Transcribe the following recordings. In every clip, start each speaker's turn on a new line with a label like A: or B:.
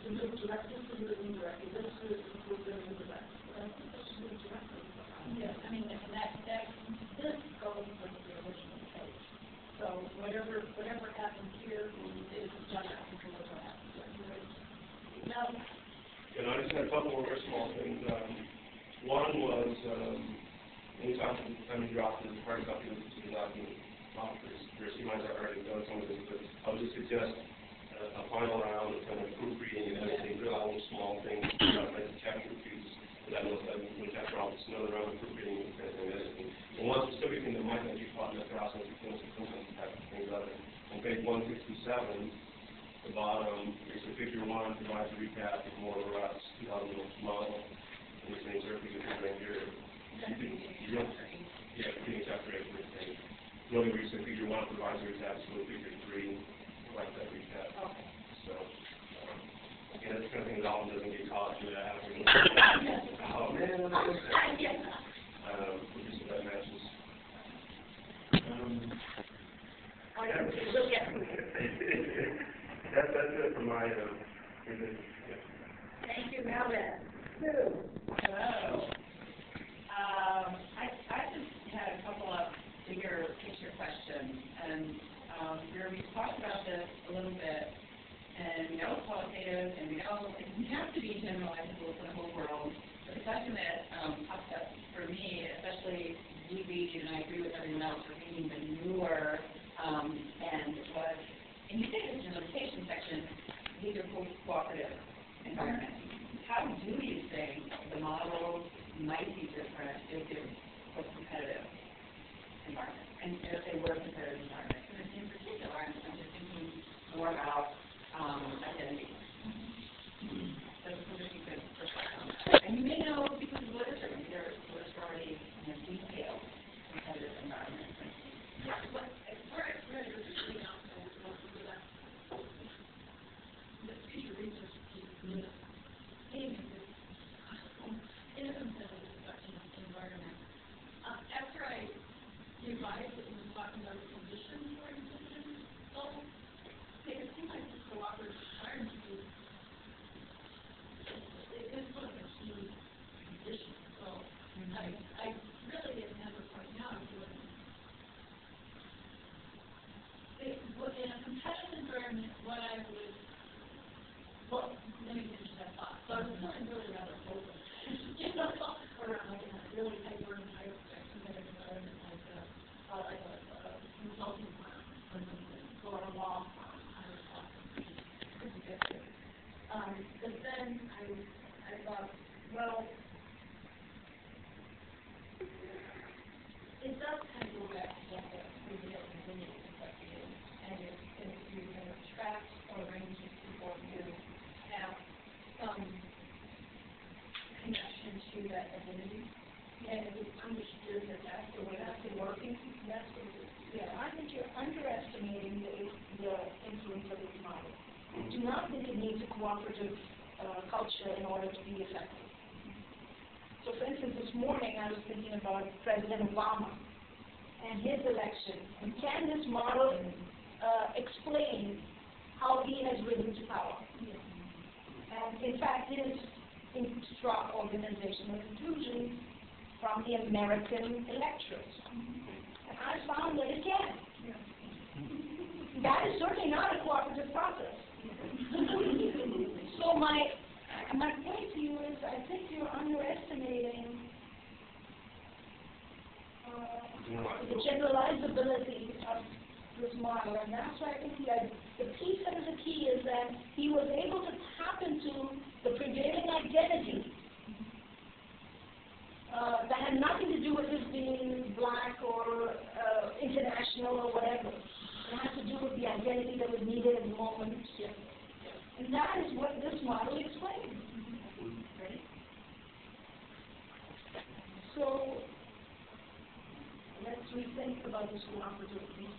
A: to move directly to move indirectly, this is move them indirect.
B: Yes, I mean, this goes with the original page. So whatever happens here is done after whatever happens here. Now,
C: and I just had a couple more very small things. One was anytime you drop the hard copy to the document, there's you might have already done some of this, but I would just suggest a final round of kind of proofreading and editing, real little small things, like the chapter reviews. That was when chapter off, it's another round of proofreading and editing. And one specific thing that might not be caught in the process, because sometimes you have things other. On page 167, the bottom, there's a figure 1 provides a recap of more or less 2000 model. And these things are figure 2 right here. You don't, yeah, beginning chapter 8 for this thing. The only reason figure 1 provides a recap, so figure 3 provides that recap.
B: okay.
C: So, again, that's the kind of thing that often doesn't get caught in that. Oh, man, what is that? We'll just see if that matches. That's it for my revision. Yeah.
B: Thank you, Melvin. Sue.
D: Hello. I just had a couple of bigger picture questions, and we talked about this a little bit, and we know it's qualitative, and we know it doesn't have to be generalizable for the whole world. But the question that pops up for me, especially rereading, and I agree with everyone else, for reading the newer, and you say this in the dissertation section, these are cooperative environments. How do you think the models might be different if it was competitive environment, and if they were competitive environments? And in particular, I'm just thinking more about identity. So if you could reflect on that. And you may know, because of literature, there's already detailed competitive environments.
B: Yeah, but we're usually not the future research piece in a competitive environment. After I revised it and was talking about the conditions for decision, it seems like this cooperative environment is one of the key conditions. So I really didn't have a point now to it. In a competitive environment, what I would, well, let me finish that thought. So I was feeling really rather open, around like in a really hyper and competitive environment, like a consulting firm or something, or a law firm. I was pretty good at it. But then I thought, well, it does kind of go back to what the real continuum is. And if you're going to attract a range of people who have some connection to that identity, and it's understood that that's the way that's working, that's what it is.
A: Yeah, I think you're underestimating the influence of this model. Do not think it needs a cooperative culture in order to be effective. So, for instance, this morning I was thinking about President Obama and his election. And can this model explain how he has risen to power? And in fact, his strong organizational inclusion from the American electorate. And I found that it can. That is certainly not a cooperative process. So my point to you is, I think you're underestimating the generalizability of this model, and that's why I think the piece that is the key is that he was able to tap into the prevailing identity that had nothing to do with his being black or international or whatever. It had to do with the identity that was needed in the moment. And that is what this model explains. So let's rethink about this cooperative piece.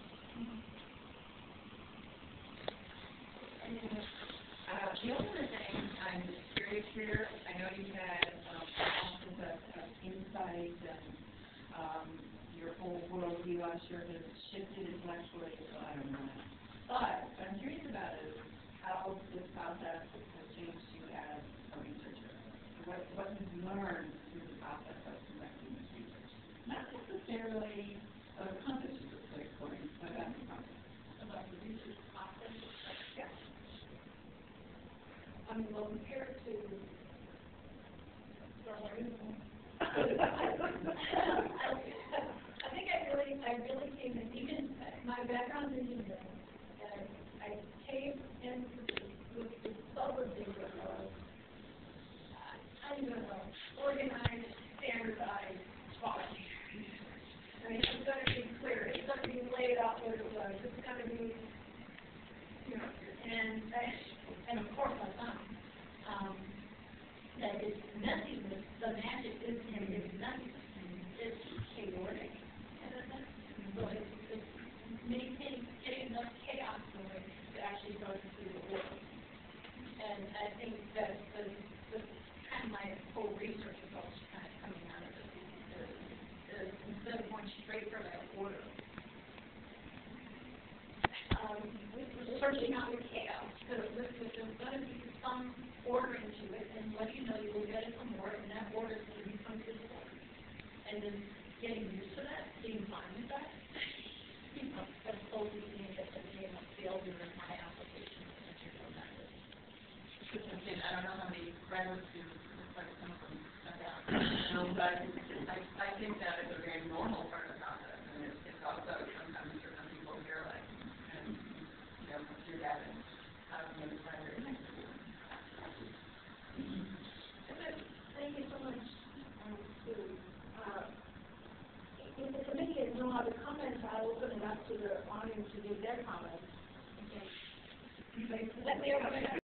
D: The other thing I'm curious here, I know you had lots of insight and your whole worldview, I'm sure, has shifted intellectually, so I don't know. But what I'm curious about is how this process has changed what you've learned through the process of conducting this research? Not necessarily the concepts you were exploring, but about the process.
B: About the research process.
D: Yeah.
B: Well, compared to, I think I really came in, even my background is engineering, and I came in with the solid data of, organized, standardized quality. I mean, it's going to be clear, it's going to be laid out what it was, it's going to be, and of course I found that it's messiness, the magic is in its messiness. It's chaotic. So it's maintaining, getting enough chaos going to actually go through the work. And I think that the kind of my whole research results kind of coming out of it is instead of going straight for that order, we're searching out the chaos, because there's going to be some order into it, and what you know, you will get it from order, and that order is going to become physical. And then getting used to that, being fine with that, as opposed to being that failure in my application of material methods.
D: I don't know how many graduate students this might come from but I think that is a very normal part of the process, and it's also sometimes for some people here, like, do that and have them find their next school.
A: Thank you so much, Sue. If the committee has no other comments, I'll open it up to the audience to give their comments. Okay. Let me open it up.